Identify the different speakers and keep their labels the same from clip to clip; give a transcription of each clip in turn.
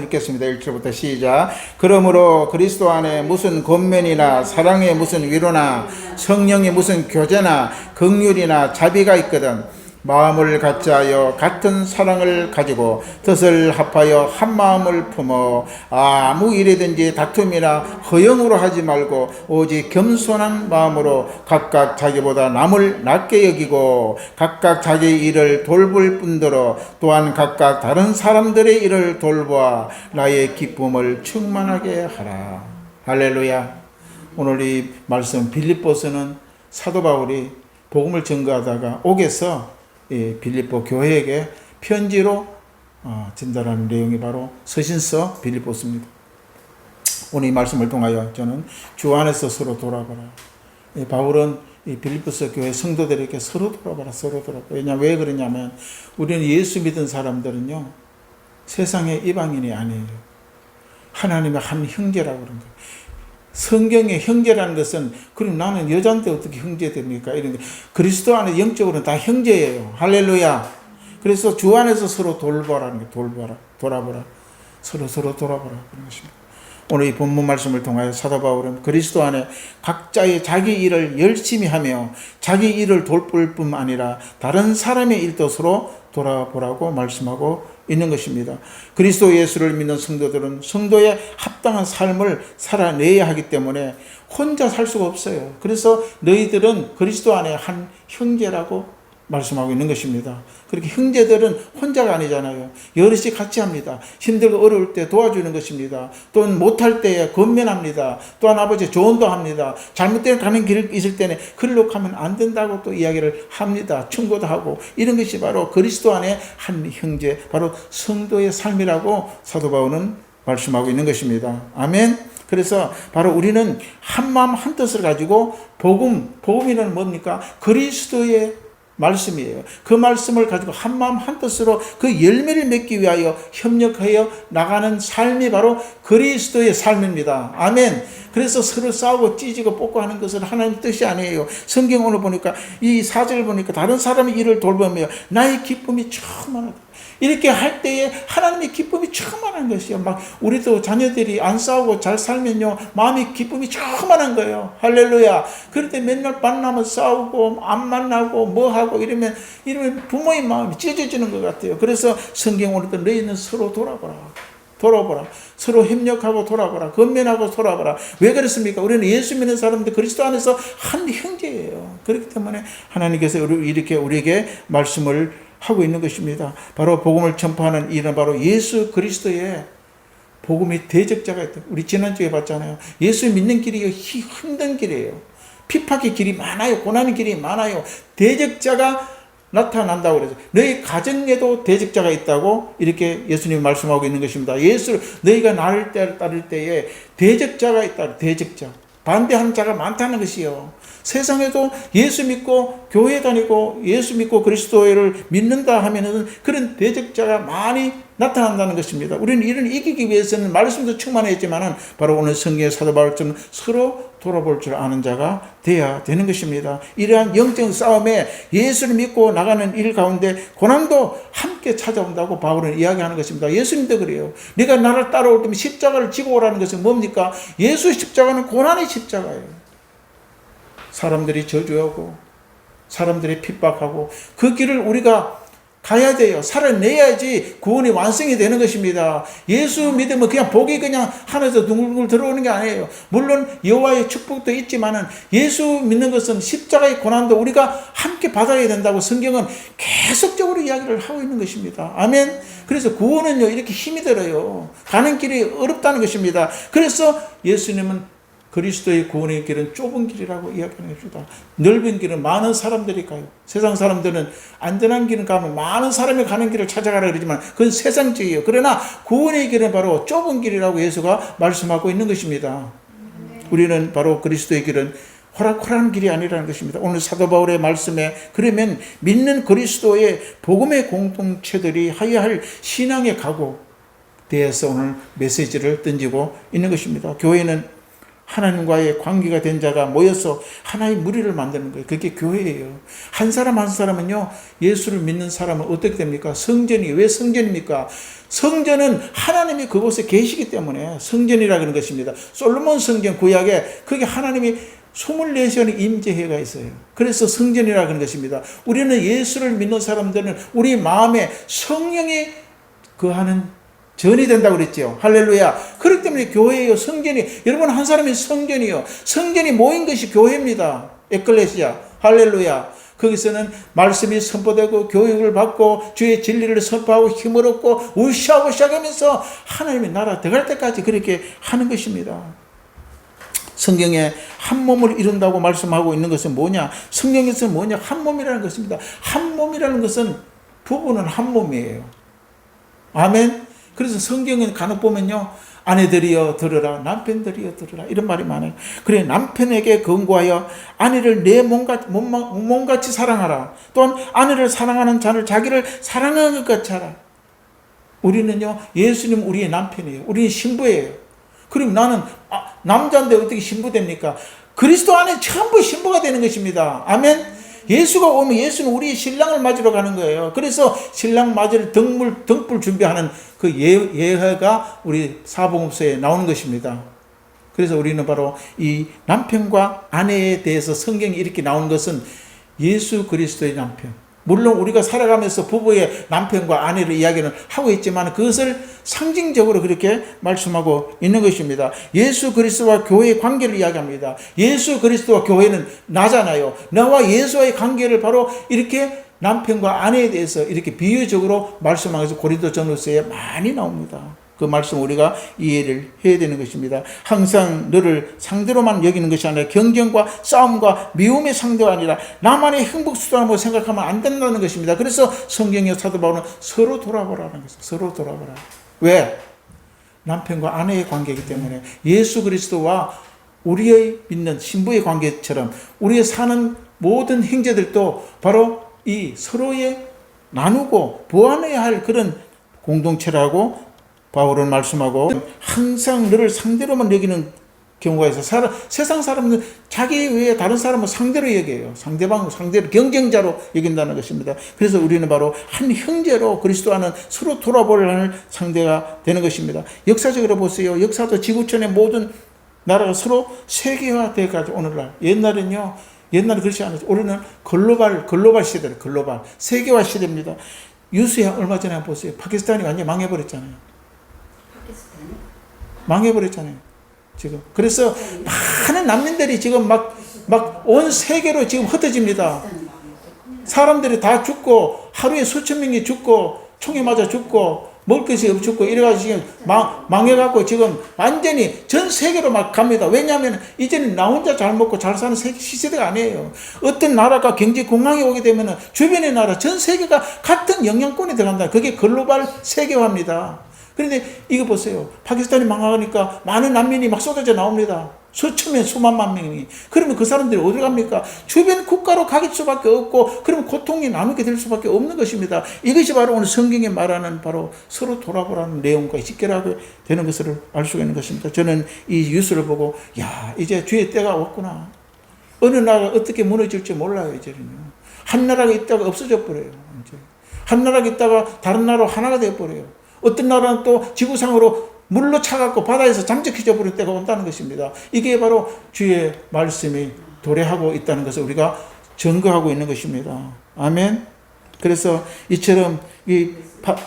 Speaker 1: 읽겠습니다. 1절부터 시작. 그러므로 그리스도 안에 무슨 권면이나 사랑에 무슨 위로나 성령의 무슨 교제나 긍휼이나 자비가 있거든 마음을 같이하여 같은 사랑을 가지고 뜻을 합하여 한 마음을 품어 아무 일이든지 다툼이나 허영으로 하지 말고 오직 겸손한 마음으로 각각 자기보다 남을 낮게 여기고 각각 자기 일을 돌볼 뿐더러 또한 각각 다른 사람들의 일을 돌보아 나의 기쁨을 충만하게 하라. 할렐루야. 오늘 이 말씀 빌립보서는 사도 바울이 복음을 전가하다가 옥에서 빌립보 교회에게 편지로 전달하는 내용이 바로 서신서 빌립보서입니다. 오늘 이 말씀을 통하여 저는 주 안에서 서로 돌아보라. 바울은 이 빌립보서 교회 성도들에게 서로 돌아보라, 서로 돌아보라. 왜 그러냐면 우리는 예수 믿은 사람들은요 세상의 이방인이 아니에요. 하나님의 한 형제라고 그런 거예요. 성경의 형제라는 것은 그럼 나는 여자인데 어떻게 형제 됩니까? 이런 게 그리스도 안에 영적으로는 다 형제예요. 할렐루야. 그래서 주 안에서 서로 돌보라는 게 돌아보라. 서로 돌아보라 그런 것입니다. 오늘 이 본문 말씀을 통하여 사도 바울은 그리스도 안에 각자의 자기 일을 열심히 하며 자기 일을 돌볼 뿐만 아니라 다른 사람의 일도 서로 돌아보라고 말씀하고 있는 것입니다. 그리스도 예수를 믿는 성도들은 성도에 합당한 삶을 살아내야 하기 때문에 혼자 살 수가 없어요. 그래서 너희들은 그리스도 안에 한 형제라고 말씀하고 있는 것입니다. 그렇게 형제들은 혼자가 아니잖아요. 여럿이 같이 합니다. 힘들고 어려울 때 도와주는 것입니다. 또는 못할 때에 권면합니다. 또한 아버지 조언도 합니다. 잘못된 가는 길 있을 때는 그리로 가면 안 된다고 또 이야기를 합니다. 충고도 하고 이런 것이 바로 그리스도 안에 한 형제, 바로 성도의 삶이라고 사도 바울은 말씀하고 있는 것입니다. 아멘. 그래서 바로 우리는 한 마음 한 뜻을 가지고 복음이란 뭡니까? 그리스도의 말씀이에요. 그 말씀을 가지고 한 마음 한 뜻으로 그 열매를 맺기 위하여 협력하여 나가는 삶이 바로 그리스도의 삶입니다. 아멘. 그래서 서로 싸우고 찢고 뽑고 하는 것은 하나님의 뜻이 아니에요. 성경 오늘 보니까 이 4절 보니까 다른 사람의 일을 돌보며 나의 기쁨이 충만하다. 이렇게 할 때에 하나님의 기쁨이 충만한 것이요. 막 우리도 자녀들이 안 싸우고 잘 살면요 마음의 기쁨이 충만한 거예요. 할렐루야. 그럴 때 맨날 만나면 싸우고 안 만나고 뭐 하고 이러면 부모의 마음이 찢어지는 것 같아요. 그래서 성경 오늘도 너희는 서로 돌아보라. 서로 협력하고 돌아보라. 건면하고 돌아보라. 왜 그렇습니까? 우리는 예수 믿는 사람들 그리스도 안에서 한 형제예요. 그렇기 때문에 하나님께서 이렇게 우리에게 말씀을 하고 있는 것입니다. 바로 복음을 전파하는 일은 바로 예수 그리스도의 복음의 대적자가 있다. 우리 지난주에 봤잖아요. 예수 믿는 길이 힘든 길이에요. 핍박의 길이 많아요. 고난의 길이 많아요. 대적자가 나타난다고 그래서 너희 가정에도 대적자가 있다고 이렇게 예수님이 말씀하고 있는 것입니다. 너희가 나를 따를 때에 대적자가 있다. 대적자. 반대하는 자가 많다는 것이요. 세상에도 예수 믿고 교회 다니고 예수 믿고 그리스도를 믿는다 하면은 그런 대적자가 많이 나타난다는 것입니다. 우리는 이를 이기기 위해서는 말씀도 충만했지만은 바로 오늘 성경의 사도 바울처럼 서로 돌아볼 줄 아는 자가 돼야 되는 것입니다. 이러한 영적 싸움에 예수를 믿고 나가는 일 가운데 고난도 함께 찾아온다고 바울은 이야기하는 것입니다. 예수님도 그래요. 네가 나를 따라올 때면 십자가를 지고 오라는 것은 뭡니까? 예수의 십자가는 고난의 십자가예요. 사람들이 저주하고 사람들이 핍박하고 그 길을 우리가 가야 돼요. 살아내야지 구원이 완성이 되는 것입니다. 예수 믿으면 그냥 복이 그냥 하늘에서 둥글둥글 들어오는 게 아니에요. 물론 여호와의 축복도 있지만은 예수 믿는 것은 십자가의 고난도 우리가 함께 받아야 된다고 성경은 계속적으로 이야기를 하고 있는 것입니다. 아멘. 그래서 구원은요 이렇게 힘이 들어요. 가는 길이 어렵다는 것입니다. 그래서 예수님은 그리스도의 구원의 길은 좁은 길이라고 이야기하는 것입니다. 넓은 길은 많은 사람들이 가요. 세상 사람들은 안전한 길을 가면 많은 사람이 가는 길을 찾아가라 그러지만 그건 세상적이에요. 그러나 구원의 길은 바로 좁은 길이라고 예수가 말씀하고 있는 것입니다. 우리는 바로 그리스도의 길은 호락호락한 길이 아니라는 것입니다. 오늘 사도 바울의 말씀에 그러면 믿는 그리스도의 복음의 공동체들이 해야 할 신앙의 각오에 대해서 오늘 메시지를 던지고 있는 것입니다. 교회는 하나님과의 관계가 된 자가 모여서 하나의 무리를 만드는 거예요. 그게 교회예요. 한 사람 한 사람은요, 예수를 믿는 사람은 어떻게 됩니까? 성전이. 왜 성전입니까? 성전은 하나님이 그곳에 계시기 때문에 성전이라 그런 것입니다. 솔로몬 성전 구약에 그게 하나님이 24시간의 임재회가 있어요. 그래서 성전이라 그런 것입니다. 우리는 예수를 믿는 사람들은 우리 마음에 성령이 거하는 전이 된다고 그랬죠. 할렐루야. 그렇기 때문에 교회예요. 성전이. 여러분 한 사람이 성전이요. 성전이 모인 것이 교회입니다. 에클레시아. 할렐루야. 거기서는 말씀이 선포되고 교육을 받고 주의 진리를 선포하고 힘을 얻고 우시하고 시작하면서 하나님의 나라 들어갈 때까지 그렇게 하는 것입니다. 성경에 한 몸을 이룬다고 말씀하고 있는 것은 뭐냐? 성경에서는 뭐냐? 한 몸이라는 것입니다. 한 몸이라는 것은 부부는 한 몸이에요. 아멘. 그래서 성경에 간혹 보면요, 아내들이여 들으라, 남편들이여 들으라, 이런 말이 많아요. 그래, 남편에게 권고하여 아내를 내 몸같이 사랑하라. 또한 아내를 사랑하는 자를 자기를 사랑하는 것 같이 하라. 우리는요, 예수님 우리의 남편이에요. 우리는 신부예요. 그럼 나는 남자인데 어떻게 신부 됩니까? 그리스도 안에 전부 신부가 되는 것입니다. 아멘. 예수가 오면 예수는 우리의 신랑을 맞으러 가는 거예요. 그래서 신랑 맞을 등불 준비하는 그 예회가 우리 사복음서에 나오는 것입니다. 그래서 우리는 바로 이 남편과 아내에 대해서 성경이 이렇게 나오는 것은 예수 그리스도의 남편. 물론 우리가 살아가면서 부부의 남편과 아내를 이야기는 하고 있지만 그것을 상징적으로 그렇게 말씀하고 있는 것입니다. 예수 그리스도와 교회의 관계를 이야기합니다. 예수 그리스도와 교회는 나잖아요. 나와 예수와의 관계를 바로 이렇게 남편과 아내에 대해서 이렇게 비유적으로 말씀하면서 고린도전서에 많이 나옵니다. 그 말씀 우리가 이해를 해야 되는 것입니다. 항상 너를 상대로만 여기는 것이 아니라 경쟁과 싸움과 미움의 상대가 아니라 나만의 행복수단으로 생각하면 안 된다는 것입니다. 그래서 성경의 사도 바울은 서로 돌아보라는 것입니다. 서로 돌아보라. 왜? 남편과 아내의 관계이기 때문에 예수 그리스도와 우리의 믿는 신부의 관계처럼 우리의 사는 모든 행제들도 바로 이 서로의 나누고 보완해야 할 그런 공동체라고 바울은 말씀하고, 항상 너를 상대로만 여기는 경우가 있어. 세상 사람은 자기 외에 다른 사람을 상대로 여겨요. 상대로 경쟁자로 여긴다는 것입니다. 그래서 우리는 바로 한 형제로 그리스도 안은 서로 돌아보려는 상대가 되는 것입니다. 역사적으로 보세요. 역사도 지구촌의 모든 나라가 서로 세계화되어가지고 오늘날. 옛날에 그렇지 않았죠. 우리는 글로벌 시대를 세계화 시대입니다. 유수야 얼마 전에 한번 보세요. 파키스탄이 완전히 망해버렸잖아요. 지금. 그래서 많은 난민들이 지금 막 온 세계로 지금 흩어집니다. 사람들이 다 죽고, 하루에 수천 명이 죽고, 총에 맞아 죽고, 먹을 것이 없고, 이래가지고 지금 망해갖고 지금 완전히 전 세계로 막 갑니다. 왜냐하면 이제는 나 혼자 잘 먹고 잘 사는 시대가 아니에요. 어떤 나라가 경제 공황이 오게 되면 주변의 나라, 전 세계가 같은 영향권에 들어간다. 그게 글로벌 세계화입니다. 그런데 이거 보세요. 파키스탄이 망하니까 많은 난민이 막 쏟아져 나옵니다. 수만만 명이. 그러면 그 사람들이 어디 갑니까? 주변 국가로 가길 수밖에 없고, 그러면 고통이 나누게 될 수밖에 없는 것입니다. 이것이 바로 오늘 성경에 말하는 바로 서로 돌아보라는 내용과 직결하게 되는 것을 알 수가 있는 것입니다. 저는 이 뉴스를 보고, 이제 주의 때가 왔구나. 어느 나라가 어떻게 무너질지 몰라요, 이제는요. 한 나라가 있다가 없어져 버려요. 이제. 한 나라가 있다가 다른 나라로 하나가 되어 버려요. 어떤 나라는 또 지구상으로 물로 차갖고 바다에서 잠적해져 버릴 때가 온다는 것입니다. 이게 바로 주의 말씀이 도래하고 있다는 것을 우리가 증거하고 있는 것입니다. 아멘. 그래서 이처럼 이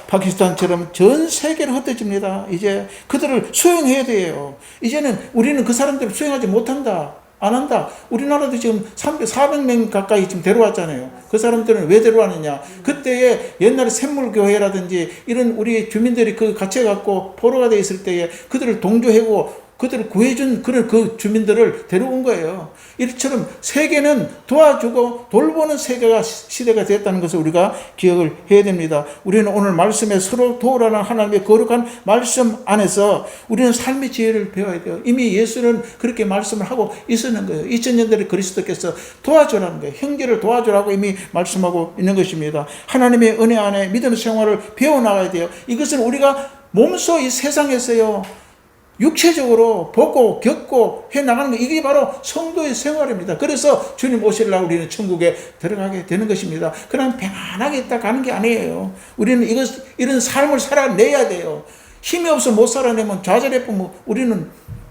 Speaker 1: 파키스탄처럼 전 세계로 흩어집니다. 이제 그들을 수용해야 돼요. 이제는 우리는 그 사람들을 수용하지 못한다. 안 한다. 우리나라도 지금 400명 가까이 지금 데려왔잖아요. 그 사람들은 왜 데려왔느냐. 그때에 옛날에 샘물교회라든지 이런 우리 주민들이 그 같이 갖고 포로가 돼 있을 때에 그들을 동조하고 그들을 구해준 그런 그 주민들을 데려온 거예요. 이처럼 세계는 도와주고 돌보는 시대가 됐다는 것을 우리가 기억을 해야 됩니다. 우리는 오늘 말씀에 서로 도우라는 하나님의 거룩한 말씀 안에서 우리는 삶의 지혜를 배워야 돼요. 이미 예수는 그렇게 말씀을 하고 있었는 거예요. 2000년대에 그리스도께서 도와주라는 거예요. 형제를 도와주라고 이미 말씀하고 있는 것입니다. 하나님의 은혜 안에 믿음 생활을 배워나가야 돼요. 이것은 우리가 몸소 이 세상에서요, 육체적으로 보고 겪고 해나가는 거, 이게 바로 성도의 생활입니다. 그래서 주님 오시려고 우리는 천국에 들어가게 되는 것입니다. 그냥 편안하게 있다 가는 게 아니에요. 우리는 이런 삶을 살아내야 돼요. 힘이 없어 못 살아내면 좌절해보면 우리는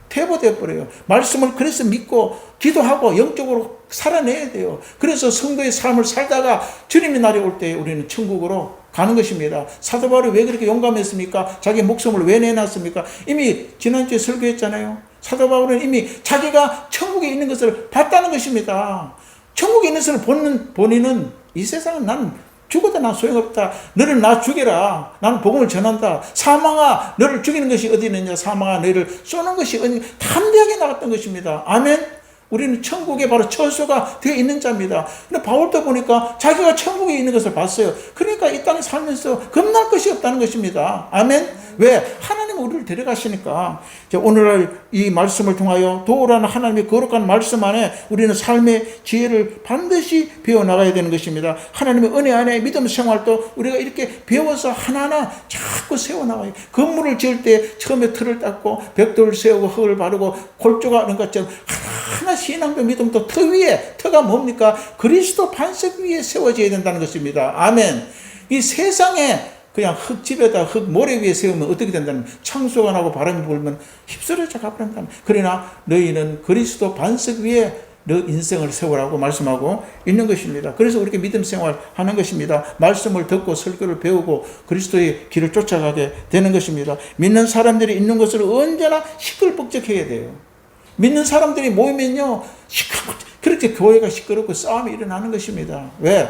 Speaker 1: 퇴보되어 버려요. 말씀을 그래서 믿고 기도하고 영적으로 살아내야 돼요. 그래서 성도의 삶을 살다가 주님의 날이 올 때 우리는 천국으로 가는 것입니다. 사도 바울이 왜 그렇게 용감했습니까? 자기 목숨을 왜 내놨습니까? 이미 지난주에 설교했잖아요. 사도 바울은 이미 자기가 천국에 있는 것을 봤다는 것입니다. 천국에 있는 것을 보는 본인은 이 세상은 난 죽어도 난 소용없다. 너를 나 죽여라. 나는 복음을 전한다. 사망아 너를 죽이는 것이 어디 있느냐. 사망아 너를 쏘는 것이 어디 있느냐. 담대하게 나갔던 것입니다. 아멘. 우리는 천국에 바로 처소가 되어 있는 자입니다. 근데 바울도 보니까 자기가 천국에 있는 것을 봤어요. 그러니까 이 땅에 살면서 겁날 것이 없다는 것입니다. 아멘. 왜? 하나님은 우리를 데려가시니까. 오늘날 이 말씀을 통하여 도우라는 하나님의 거룩한 말씀 안에 우리는 삶의 지혜를 반드시 배워나가야 되는 것입니다. 하나님의 은혜 안에 믿음 생활도 우리가 이렇게 배워서 하나하나 자꾸 세워나가요. 건물을 지을 때 처음에 틀을 닦고 벽돌을 세우고 흙을 바르고 골조가 하는 것처럼 하나하나 신앙도 믿음도 터 위에, 터가 뭡니까? 그리스도 반석 위에 세워져야 된다는 것입니다. 아멘. 이 세상에 그냥 흙집에다 흙 모래 위에 세우면 어떻게 된다는, 창수가 나고 바람이 불면 휩쓸어져 가버린다. 그러나 너희는 그리스도 반석 위에 너 인생을 세우라고 말씀하고 있는 것입니다. 그래서 우리가 믿음 생활하는 것입니다. 말씀을 듣고 설교를 배우고 그리스도의 길을 쫓아가게 되는 것입니다. 믿는 사람들이 있는 것을 언제나 시끌벅적해야 돼요. 믿는 사람들이 모이면요, 그렇게 교회가 시끄럽고 싸움이 일어나는 것입니다. 왜?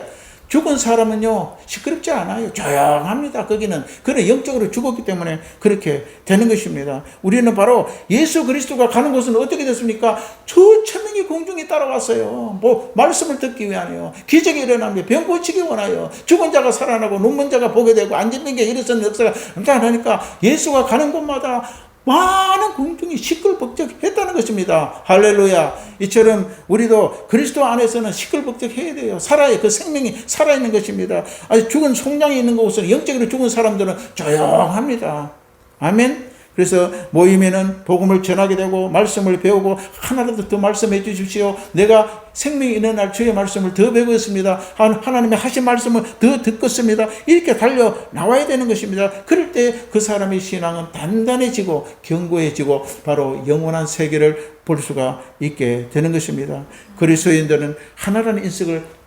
Speaker 1: 죽은 사람은요, 시끄럽지 않아요. 조용합니다. 거기는. 그래, 영적으로 죽었기 때문에 그렇게 되는 것입니다. 우리는 바로 예수 그리스도가 가는 곳은 어떻게 됐습니까? 수천 명이 공중에 따라왔어요. 말씀을 듣기 위하여. 기적이 일어나며 병 고치기 원하여. 죽은 자가 살아나고 눈먼 자가 보게 되고 앉은 게 일어서는 역사가 나타나니까 예수가 가는 곳마다 많은 공중이 시끌벅적했다는 것입니다. 할렐루야. 이처럼 우리도 그리스도 안에서는 시끌벅적해야 돼요. 살아야, 그 생명이 살아있는 것입니다. 아직 죽은 송장이 있는 곳은, 영적으로 죽은 사람들은 조용합니다. 아멘. 그래서 모이면은 복음을 전하게 되고 말씀을 배우고 하나라도 더 말씀해 주십시오. 내가 생명이 있는 날 주의 말씀을 더 배우겠습니다. 하나님의 하신 말씀을 더 듣겠습니다. 이렇게 달려 나와야 되는 것입니다. 그럴 때 그 사람의 신앙은 단단해지고 견고해지고 바로 영원한 세계를 볼 수가 있게 되는 것입니다. 그리스도인들은 하나라는 인식을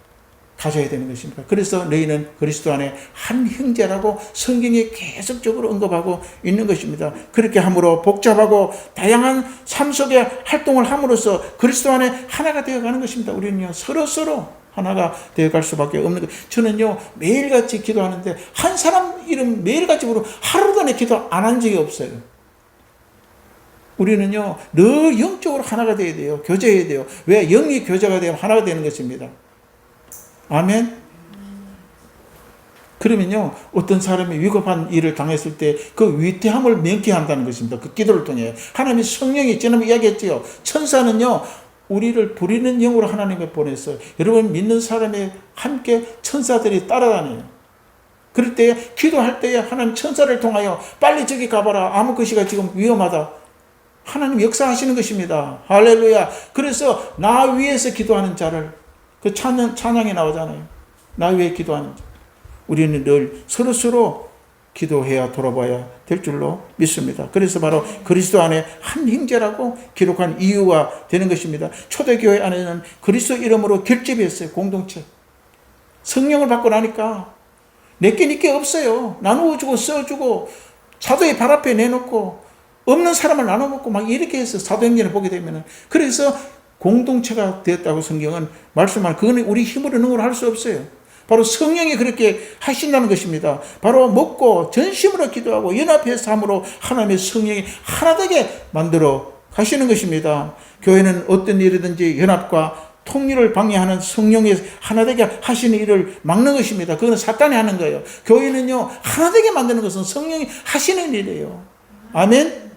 Speaker 1: 가져야 되는 것입니다. 그래서 너희는 그리스도 안에 한 형제라고 성경에 계속적으로 언급하고 있는 것입니다. 그렇게 함으로 복잡하고 다양한 삶 속에 활동을 함으로써 그리스도 안에 하나가 되어가는 것입니다. 우리는요, 서로 하나가 되어갈 수밖에 없는 것. 저는요, 매일같이 기도하는데 한 사람 이름 매일같이 부르고 하루도 내 기도 안 한 적이 없어요. 우리는요, 늘 영적으로 하나가 되어야 돼요. 교제해야 돼요. 왜? 영이 교제가 되면 하나가 되는 것입니다. 아멘. 그러면요, 어떤 사람이 위급한 일을 당했을 때 그 위태함을 명쾌한다는 것입니다. 그 기도를 통해. 하나님의 성령이 지난번에 이야기했지요. 천사는요, 우리를 부리는 영으로 하나님이 보냈어요. 여러분, 믿는 사람이 함께 천사들이 따라다녀요. 그럴 때, 기도할 때에 하나님 천사를 통하여 빨리 저기 가봐라. 아무 것이가 지금 위험하다. 하나님 역사하시는 것입니다. 할렐루야. 그래서 나 위에서 기도하는 자를, 그 찬양에 나오잖아요. 나 위에 기도하는 자. 우리는 늘 서로 기도해야 돌아봐야 될 줄로 믿습니다. 그래서 바로 그리스도 안에 한 형제라고 기록한 이유가 되는 것입니다. 초대교회 안에는 그리스도 이름으로 결집했어요. 공동체. 성령을 받고 나니까 내게 니께 없어요. 나누어주고 써주고 사도의 발 앞에 내놓고 없는 사람을 나눠먹고 막 이렇게 해서 사도행전을 보게 되면은, 그래서 공동체가 되었다고 성경은 말씀하는, 그거는 우리 힘으로 능으로 할 수 없어요. 바로 성령이 그렇게 하신다는 것입니다. 바로 먹고 전심으로 기도하고 연합해서 함으로 하나님의 성령이 하나되게 만들어 가시는 것입니다. 교회는 어떤 일이든지 연합과 통일을 방해하는 성령이 하나되게 하시는 일을 막는 것입니다. 그건 사탄이 하는 거예요. 교회는요, 하나되게 만드는 것은 성령이 하시는 일이에요. 아멘.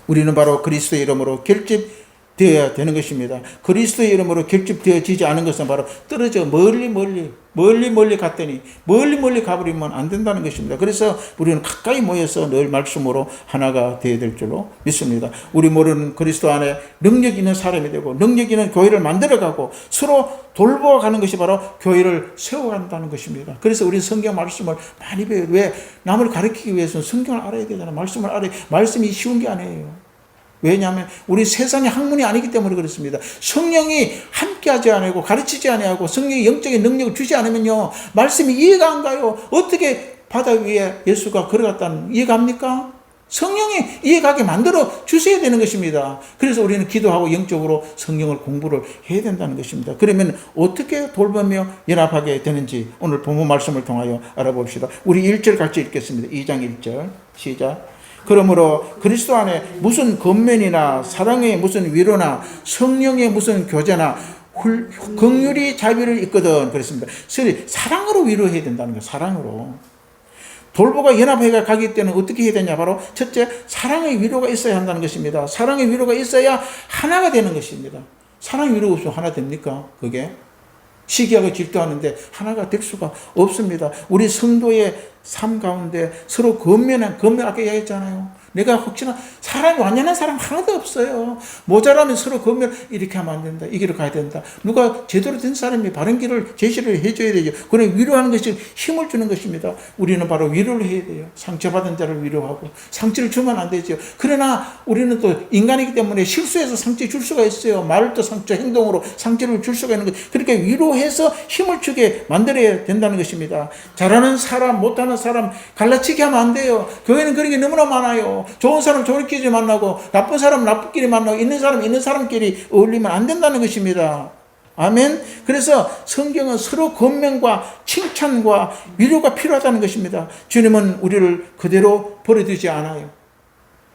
Speaker 1: 우리는 바로 그리스도의 이름으로 결집 되어야 되는 것입니다. 그리스도의 이름으로 결집되어지지 않은 것은 바로 떨어져 멀리 갔더니 멀리 가버리면 안 된다는 것입니다. 그래서 우리는 가까이 모여서 늘 말씀으로 하나가 되어야 될 줄로 믿습니다. 우리 모르는 그리스도 안에 능력 있는 사람이 되고 능력 있는 교회를 만들어가고 서로 돌보아가는 것이 바로 교회를 세워간다는 것입니다. 그래서 우리 성경 말씀을 많이 배워요. 왜? 남을 가르치기 위해서는 성경을 알아야 되잖아요. 말씀을 알아야. 말씀이 쉬운 게 아니에요. 왜냐하면 우리 세상의 학문이 아니기 때문에 그렇습니다. 성령이 함께하지 않고 가르치지 않고 성령이 영적인 능력을 주지 않으면요, 말씀이 이해가 안 가요. 어떻게 바다 위에 예수가 걸어갔다는 이해갑니까? 성령이 이해가게 만들어 주셔야 되는 것입니다. 그래서 우리는 기도하고 영적으로 성경을 공부를 해야 된다는 것입니다. 그러면 어떻게 돌보며 연합하게 되는지 오늘 본문 말씀을 통하여 알아봅시다. 우리 1절 같이 읽겠습니다. 2장 1절 시작. 그러므로 그리스도 안에 무슨 권면이나 사랑의 무슨 위로나 성령의 무슨 교제나 긍휼이 자비를 있거든 그랬습니다. 사랑으로 위로해야 된다는 거예요. 사랑으로. 돌보가 연합회가 가기 때는 어떻게 해야 되냐? 바로 첫째, 사랑의 위로가 있어야 한다는 것입니다. 사랑의 위로가 있어야 하나가 되는 것입니다. 사랑의 위로가 없으면 하나 됩니까? 그게? 시기하고 질투하는데 하나가 될 수가 없습니다. 우리 성도의 삶 가운데 서로 아까 얘기했잖아요. 내가 혹시나 사람이 완전한 사람 하나도 없어요. 모자라면 서로 건면 이렇게 하면 안 된다. 이 길을 가야 된다. 누가 제대로 된 사람이 바른 길을 제시를 해줘야 되죠. 그래 위로하는 것이 힘을 주는 것입니다. 우리는 바로 위로를 해야 돼요. 상처받은 자를 위로하고 상처를 주면 안 되죠. 그러나 우리는 또 인간이기 때문에 실수해서 상처 줄 수가 있어요. 말도 상처, 행동으로 상처를 줄 수가 있는 것. 그렇게 위로해서 힘을 주게 만들어야 된다는 것입니다. 잘하는 사람, 못하는 사람 갈라치기 하면 안 돼요. 교회는 그런 게 너무나 많아요. 좋은 사람 좋은끼리 만나고 나쁜 사람 나쁜끼리 만나고 있는 사람 있는 사람끼리 어울리면 안 된다는 것입니다. 아멘. 그래서 성경은 서로 권면과 칭찬과 위로가 필요하다는 것입니다. 주님은 우리를 그대로 버려두지 않아요.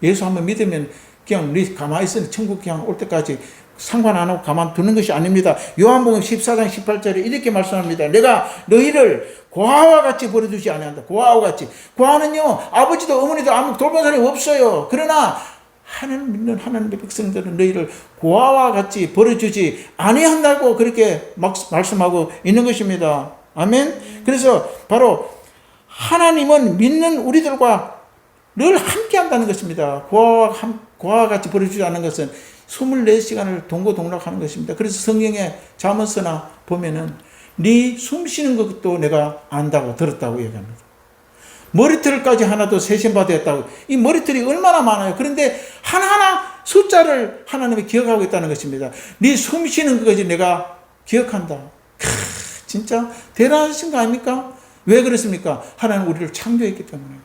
Speaker 1: 예수 한번 믿으면 그냥 우리 가만히 있으면 천국 그냥 올 때까지 상관 안 하고 가만두는 것이 아닙니다. 요한복음 14장 18절에 이렇게 말씀합니다. 내가 너희를 고아와 같이 버려두지 아니한다. 고아와 같이. 고아는요, 아버지도 어머니도 아무 돌본 사람이 없어요. 그러나 하나님 믿는 하나님의 백성들은 너희를 고아와 같이 버려주지 아니한다고 그렇게 말씀하고 있는 것입니다. 아멘. 그래서 바로 하나님은 믿는 우리들과 늘 함께 한다는 것입니다. 고아와 같이 버려주지 않는 것은 24시간을 동고동락하는 것입니다. 그래서 성경에 잠언서나 보면은 네 숨 쉬는 것도 내가 안다고 들었다고 얘기합니다. 머리털까지 하나도 세신받아 했다고. 이 머리털이 얼마나 많아요. 그런데 하나하나 숫자를 하나님이 기억하고 있다는 것입니다. 네 숨 쉬는 것까지 내가 기억한다. 진짜 대단하신 거 아닙니까? 왜 그렇습니까? 하나님 우리를 창조했기 때문에.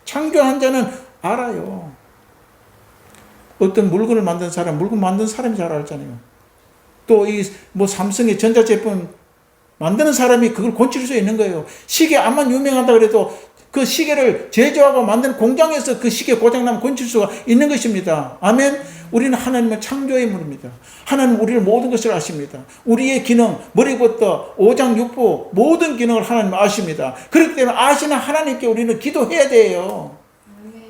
Speaker 1: 창조한 자는 알아요. 어떤 물건을 만든 사람, 물건 만든 사람이 잘 알잖아요. 또 이 삼성의 전자제품 만드는 사람이 그걸 고칠 수 있는 거예요. 시계 암만 유명하다 그래도 그 시계를 제조하고 만드는 공장에서 그 시계 고장나면 고칠 수가 있는 것입니다. 아멘. 우리는 하나님의 창조의 물입니다. 하나님 우리를 모든 것을 아십니다. 우리의 기능, 머리부터 오장육부 모든 기능을 하나님 아십니다. 그렇기 때문에 아시는 하나님께 우리는 기도해야 돼요.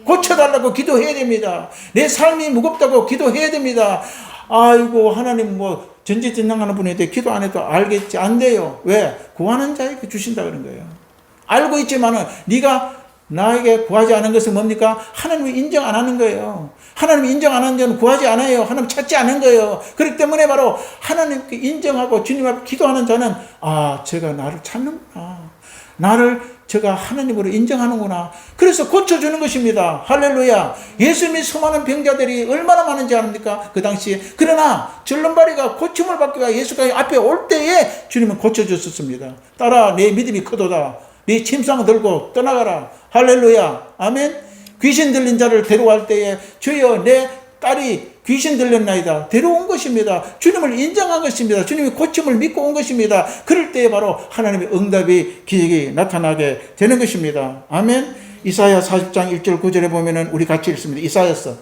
Speaker 1: 고쳐달라고 기도해야 됩니다. 내 삶이 무겁다고 기도해야 됩니다. 아이고 하나님 전지전능하는 분인데 기도 안 해도 알겠지. 안 돼요. 왜? 구하는 자에게 주신다 그런 거예요. 알고 있지만은 네가 나에게 구하지 않은 것은 뭡니까? 하나님이 인정 안 하는 거예요. 하나님이 인정 안 하는 자는 구하지 않아요. 하나님 찾지 않은 거예요. 그렇기 때문에 바로 하나님께 인정하고 주님 앞에 기도하는 자는 제가 나를 찾는구나. 제가 하나님으로 인정하는구나. 그래서 고쳐주는 것입니다. 할렐루야. 예수님이 수많은 병자들이 얼마나 많은지 아닙니까? 그 당시에. 그러나 절름발이가 고침을 받기 위해 예수가 앞에 올 때에 주님은 고쳐주셨습니다. 따라 내 믿음이 크도다. 네 침상 들고 떠나가라. 할렐루야. 아멘. 귀신 들린 자를 데려갈 때에 주여 내 딸이 귀신 들렸나이다. 데려온 것입니다. 주님을 인정한 것입니다. 주님이 고침을 믿고 온 것입니다. 그럴 때에 바로 하나님의 응답이 기적이 나타나게 되는 것입니다. 아멘. 이사야 40장 1절 9절에 보면은 우리 같이 읽습니다. 이사야서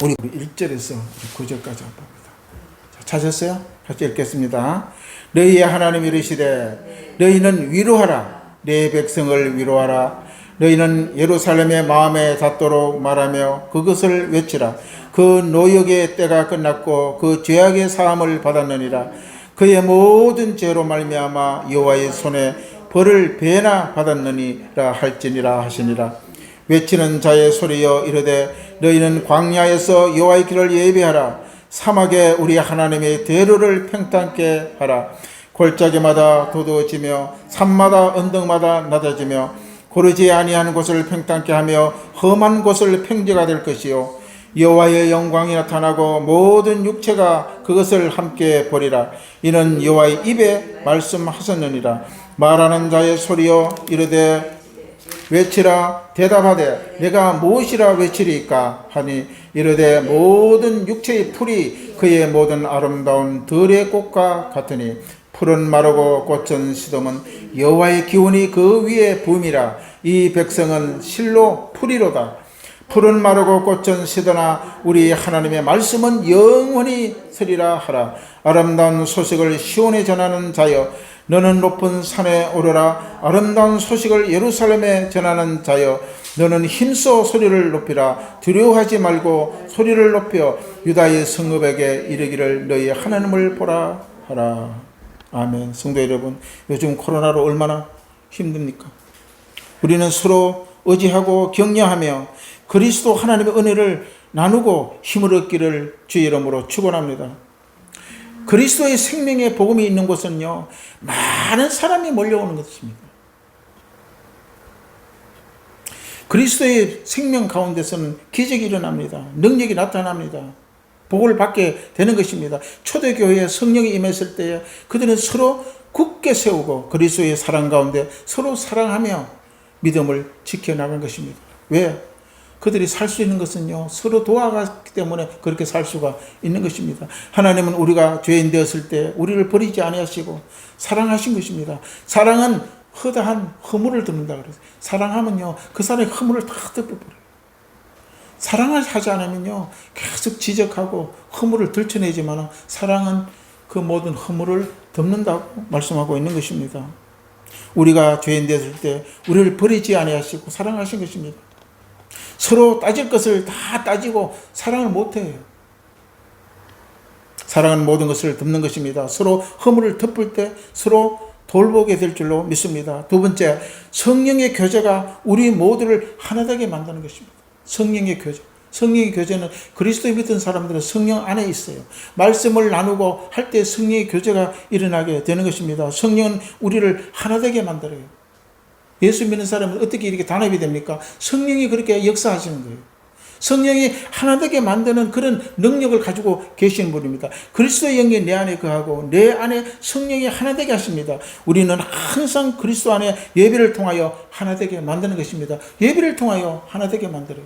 Speaker 1: 우리 1절에서 9절까지 봅니다. 찾았어요? 같이 읽겠습니다. 너희의 하나님 이르시되 너희는 위로하라. 내 백성을 위로하라. 너희는 예루살렘의 마음에 닿도록 말하며 그것을 외치라. 그 노역의 때가 끝났고 그 죄악의 사함을 받았느니라. 그의 모든 죄로 말미암아 여호와의 손에 벌을 배나 받았느니라 할지니라 하시니라. 외치는 자의 소리여 이르되 너희는 광야에서 여호와의 길을 예비하라. 사막에 우리 하나님의 대로를 평탄케 하라. 골짜기마다 도두어지며 산마다 언덕마다 낮아지며 고르지 아니한 곳을 평탄케 하며 험한 곳을 평지가 될 것이요 여호와의 영광이 나타나고 모든 육체가 그것을 함께 보리라. 이는 여호와의 입에 말씀하셨느니라. 말하는 자의 소리여 이르되 외치라. 대답하되 내가 무엇이라 외치리까 하니 이르되 모든 육체의 풀이 그의 모든 아름다운 들의 꽃과 같으니 풀은 마르고 꽃은 시듬은 여호와의 기운이 그 위에 부음이라. 이 백성은 실로 풀이로다. 풀은 마르고 꽃은 시드나 우리 하나님의 말씀은 영원히 서리라 하라. 아름다운 소식을 시온에 전하는 자여 너는 높은 산에 오르라. 아름다운 소식을 예루살렘에 전하는 자여 너는 힘써 소리를 높이라. 두려워하지 말고 소리를 높여 유다의 성읍에게 이르기를 너희 하나님을 보라 하라. 아멘. 성도 여러분, 요즘 코로나로 얼마나 힘듭니까? 우리는 서로 의지하고 격려하며 그리스도 하나님의 은혜를 나누고 힘을 얻기를 주의 이름으로 축원합니다. 그리스도의 생명의 복음이 있는 곳은요, 많은 사람이 몰려오는 것입니다. 그리스도의 생명 가운데서는 기적이 일어납니다. 능력이 나타납니다. 복을 받게 되는 것입니다. 초대교회에 성령이 임했을 때에 그들은 서로 굳게 세우고 그리스도의 사랑 가운데 서로 사랑하며 믿음을 지켜나간 것입니다. 왜? 그들이 살 수 있는 것은요, 서로 도와갔기 때문에 그렇게 살 수가 있는 것입니다. 하나님은 우리가 죄인 되었을 때 우리를 버리지 아니하시고 사랑하신 것입니다. 사랑은 허다한 허물을 덮는다 그래서 사랑하면요, 그 사람의 허물을 다 덮어버려요. 사랑을 하지 않으면요, 계속 지적하고 허물을 들춰내지만 사랑은 그 모든 허물을 덮는다고 말씀하고 있는 것입니다. 우리가 죄인 되었을 때 우리를 버리지 아니하시고 사랑하신 것입니다. 서로 따질 것을 다 따지고 사랑을 못해요. 사랑은 모든 것을 덮는 것입니다. 서로 허물을 덮을 때 서로 돌보게 될 줄로 믿습니다. 두 번째, 성령의 교제가 우리 모두를 하나되게 만드는 것입니다. 성령의 교제. 성령의 교제는 그리스도에 믿던 사람들은 성령 안에 있어요. 말씀을 나누고 할 때 성령의 교제가 일어나게 되는 것입니다. 성령은 우리를 하나되게 만들어요. 예수 믿는 사람은 어떻게 이렇게 단합이 됩니까? 성령이 그렇게 역사하시는 거예요. 성령이 하나되게 만드는 그런 능력을 가지고 계시는 분입니다. 그리스도의 영이 내 안에 거하고 내 안에 성령이 하나되게 하십니다. 우리는 항상 그리스도 안에 예배를 통하여 하나되게 만드는 것입니다. 예배를 통하여 하나되게 만들어요.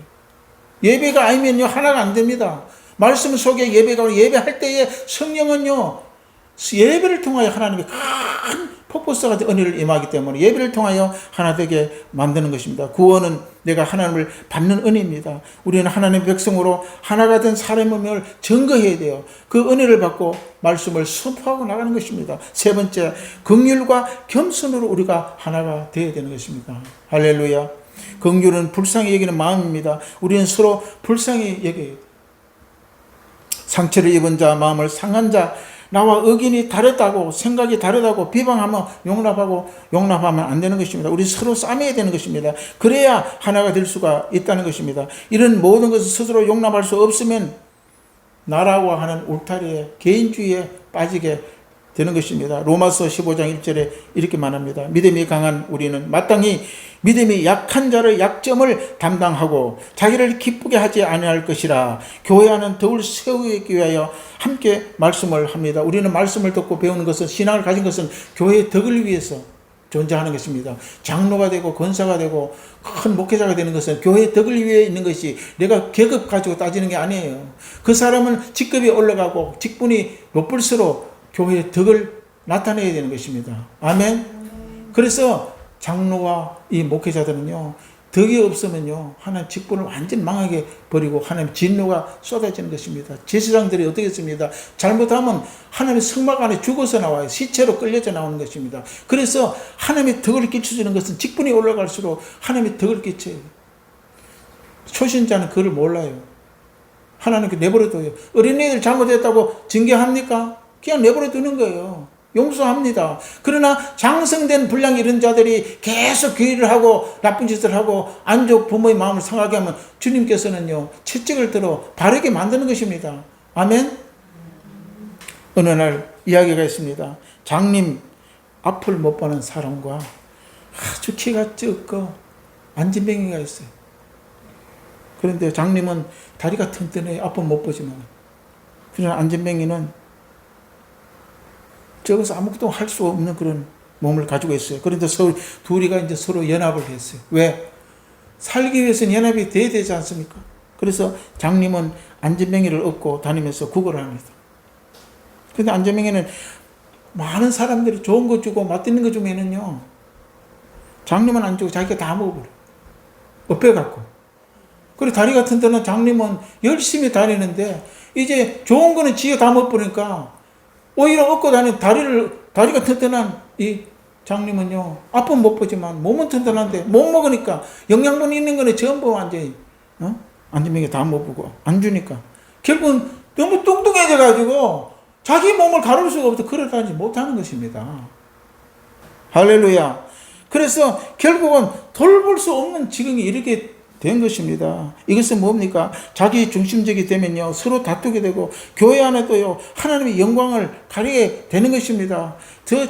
Speaker 1: 예배가 아니면요, 하나가 안 됩니다. 말씀 속에 예배가, 예배할 때에 성령은요, 예배를 통하여 하나님의 큰 폭포수가 은혜를 임하기 때문에 예배를 통하여 하나되게 만드는 것입니다. 구원은 내가 하나님을 받는 은혜입니다. 우리는 하나님의 백성으로 하나가 된 사람임을 증거해야 돼요. 그 은혜를 받고 말씀을 선포하고 나가는 것입니다. 세 번째, 긍휼과 겸손으로 우리가 하나가 되어야 되는 것입니다. 할렐루야. 긍휼은 불쌍히 여기는 마음입니다. 우리는 서로 불쌍히 여겨요. 상처를 입은 자, 마음을 상한 자, 나와 의견이 다르다고, 생각이 다르다고 비방하면 용납하면 안 되는 것입니다. 우리 서로 싸매야 되는 것입니다. 그래야 하나가 될 수가 있다는 것입니다. 이런 모든 것을 스스로 용납할 수 없으면 나라고 하는 울타리에, 개인주의에 빠지게 되는 것입니다. 로마서 15장 1절에 이렇게 말합니다. 믿음이 강한 우리는 마땅히 믿음이 약한 자의 약점을 담당하고 자기를 기쁘게 하지 아니할 것이라. 교회 안은 더욱 세우기 위하여 함께 말씀을 합니다. 우리는 말씀을 듣고 배우는 것은, 신앙을 가진 것은 교회의 덕을 위해서 존재하는 것입니다. 장로가 되고 권사가 되고 큰 목회자가 되는 것은 교회의 덕을 위해 있는 것이 내가 계급 가지고 따지는 게 아니에요. 그 사람은 직급이 올라가고 직분이 높을수록 교회의 덕을 나타내야 되는 것입니다. 아멘. 그래서 장로와 이 목회자들은요, 덕이 없으면요, 하나님 직분을 완전 망하게 버리고 하나님 진노가 쏟아지는 것입니다. 제사장들이 어떻게 했습니다? 잘못하면 하나님의 성막 안에 죽어서 나와요. 시체로 끌려져 나오는 것입니다. 그래서 하나님의 덕을 끼쳐주는 것은 직분이 올라갈수록 하나님의 덕을 끼쳐요. 초신자는 그걸 몰라요. 하나님께 내버려둬요. 어린이들 잘못했다고 징계합니까? 그냥 내버려두는 거예요. 용서합니다. 그러나 장성된 불량 이런 자들이 계속 괴를 하고 나쁜 짓을 하고 안 좋은 부모의 마음을 상하게 하면 주님께서는요, 채찍을 들어 바르게 만드는 것입니다. 아멘. 어느 날 이야기가 있습니다. 장님 앞을 못 보는 사람과 아주 키가 적고 안진뱅이가 있어요. 그런데 장님은 다리가 튼튼해 앞은 못 보지만, 그러나 안진뱅이는 적어서 아무것도 할 수 없는 그런 몸을 가지고 있어요. 그런데 둘이가 이제 서로 연합을 했어요. 왜? 살기 위해서는 연합이 돼야 되지 않습니까? 그래서 장님은 안진뱅이를 업고 다니면서 구걸을 합니다. 그런데 안진뱅이는 많은 사람들이 좋은 거 주고 맛있는 거 주면은요, 장님은 안 주고 자기가 다 먹어버려요. 업혀갖고. 그리고 다리가 튼튼한 장님은 열심히 다니는데 이제 좋은 거는 지가 다 먹어버리니까 오히려 얻고 다니는 다리가 튼튼한 이 장님은요, 앞은 못 보지만 몸은 튼튼한데 못 먹으니까 영양분 있는 거는 전부 완전히 안진뱅이 다 못 보고 안 주니까 결국은 너무 뚱뚱해져가지고 자기 몸을 가를 수가 없어 걸어다니지 못하는 것입니다. 할렐루야. 그래서 결국은 돌볼 수 없는 지경이 이렇게 된 것입니다. 이것은 뭡니까? 자기 중심적이 되면요, 서로 다투게 되고 교회 안에도요, 하나님의 영광을 가리게 되는 것입니다.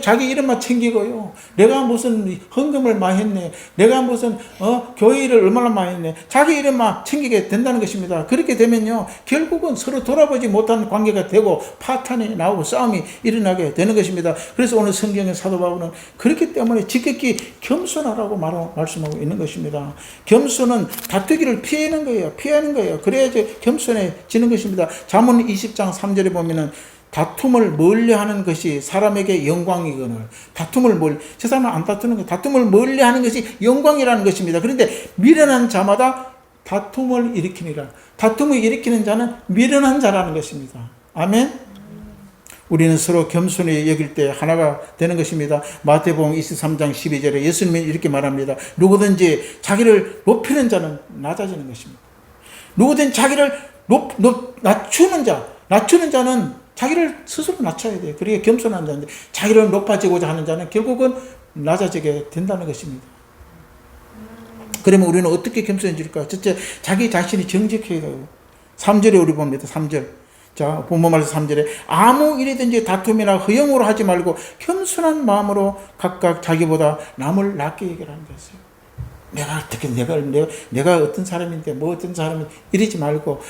Speaker 1: 자기 이름만 챙기고요, 내가 무슨 헌금을 많이 했네, 내가 무슨 교회 일을 얼마나 많이 했네, 자기 이름만 챙기게 된다는 것입니다. 그렇게 되면요, 결국은 서로 돌아보지 못하는 관계가 되고 파탄이 나오고 싸움이 일어나게 되는 것입니다. 그래서 오늘 성경의 사도 바울은 그렇기 때문에 지극히 겸손하라고 말씀하고 있는 것입니다. 겸손은 다투기를 피하는 거예요. 그래야지 겸손해지는 것입니다. 잠언 20장 3절에 보면은 다툼을 멀리하는 것이 사람에게 영광이거늘. 저 사람은 안 다투는 거예요. 다툼을 멀리하는 것이 영광이라는 것입니다. 그런데 미련한 자마다 다툼을 일으키니라. 다툼을 일으키는 자는 미련한 자라는 것입니다. 아멘. 우리는 서로 겸손히 여길 때 하나가 되는 것입니다. 마태복음 23장 12절에 예수님이 이렇게 말합니다. 누구든지 자기를 높이는 자는 낮아지는 것입니다. 누구든지 자기를 낮추는 자는 자기를 스스로 낮춰야 돼요. 그게 겸손한 자인데, 자기를 높아지고자 하는 자는 결국은 낮아지게 된다는 것입니다. 그러면 우리는 어떻게 겸손해질까? 첫째, 자기 자신이 정직해야 돼요. 3절에 우리 봅니다. 3절. 자, 본문 말씀 3절에 아무 일이든지 다툼이나 허영으로 하지 말고 겸손한 마음으로 각각 자기보다 남을 낮게 얘기하는 것이에요. 내가 어떤 사람인데 어떤 사람은 이러지 말고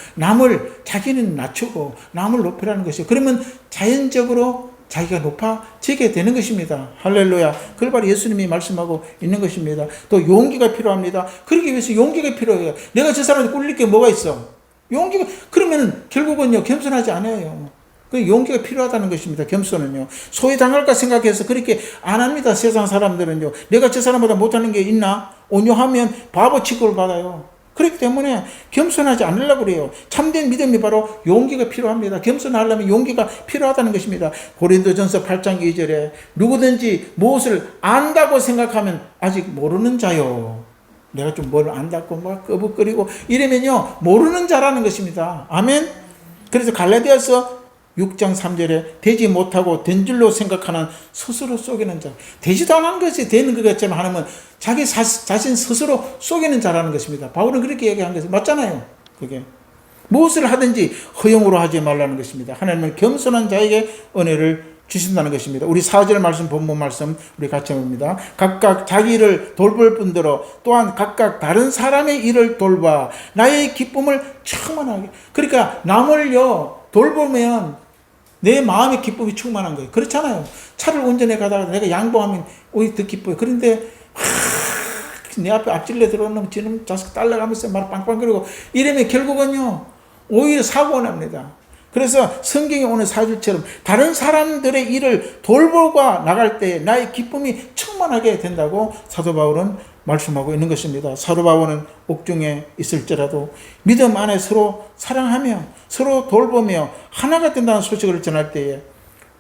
Speaker 1: 자기는 낮추고 남을 높이라는 것이에요. 그러면 자연적으로 자기가 높아지게 되는 것입니다. 할렐루야. 그걸 바로 예수님이 말씀하고 있는 것입니다. 또 용기가 필요합니다. 그러기 위해서 용기가 필요해요. 내가 저 사람한테 꿀릴 게 뭐가 있어? 용기가, 그러면 결국은요, 겸손하지 않아요. 그 용기가 필요하다는 것입니다. 겸손은요. 소위 당할까 생각해서 그렇게 안 합니다. 세상 사람들은요. 내가 저 사람보다 못하는 게 있나? 온유하면 바보 취급을 받아요. 그렇기 때문에 겸손하지 않으려고 그래요. 참된 믿음이 바로 용기가 필요합니다. 겸손하려면 용기가 필요하다는 것입니다. 고린도전서 8장 2절에 누구든지 무엇을 안다고 생각하면 아직 모르는 자요. 내가 좀 뭘 안다고 막 꺼벅거리고 이러면요, 모르는 자라는 것입니다. 아멘. 그래서 갈라디아서 6장 3절에 되지 못하고 된 줄로 생각하는 스스로 속이는 자. 되지도 않은 것이 되는 것 같지만 하나님은 자기 자신 스스로 속이는 자라는 것입니다. 바울은 그렇게 얘기한 것이 맞잖아요. 그게 무엇을 하든지 허용으로 하지 말라는 것입니다. 하나님은 겸손한 자에게 은혜를 주신다는 것입니다. 우리 4절 말씀, 본문 말씀 우리 같이 봅니다. 각각 자기 일을 돌볼 뿐더러 또한 각각 다른 사람의 일을 돌봐 나의 기쁨을 충만하게. 그러니까 남을요 돌보면 내 마음의 기쁨이 충만한 거예요. 그렇잖아요. 차를 운전해 가다가 내가 양보하면 오히려 더 기뻐요. 그런데 내 앞에 앞질러 들어오는 놈 지금 자식 딸려가면서 말 빵빵거리고 이러면 결국은요 오히려 사고가 납니다. 그래서 성경에 오는 4절처럼 다른 사람들의 일을 돌보고 나갈 때 나의 기쁨이 충만하게 된다고 사도 바울은 말씀하고 있는 것입니다. 사도 바울은 옥중에 있을지라도 믿음 안에 서로 사랑하며 서로 돌보며 하나가 된다는 소식을 전할 때에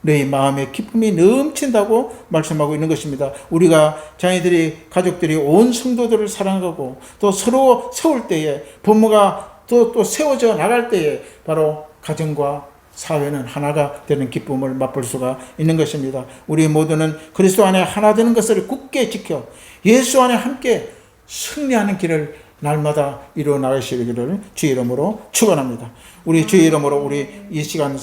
Speaker 1: 너희 마음에 기쁨이 넘친다고 말씀하고 있는 것입니다. 우리가 자녀들이 가족들이 온 성도들을 사랑하고 또 서로 세울 때에 부모가 또 세워져 나갈 때에 바로 가정과 사회는 하나가 되는 기쁨을 맛볼 수가 있는 것입니다. 우리 모두는 그리스도 안에 하나 되는 것을 굳게 지켜 예수 안에 함께 승리하는 길을 날마다 이루어 나가시기를 주의 이름으로 축원합니다. 우리 주의 이름으로 우리 이 시간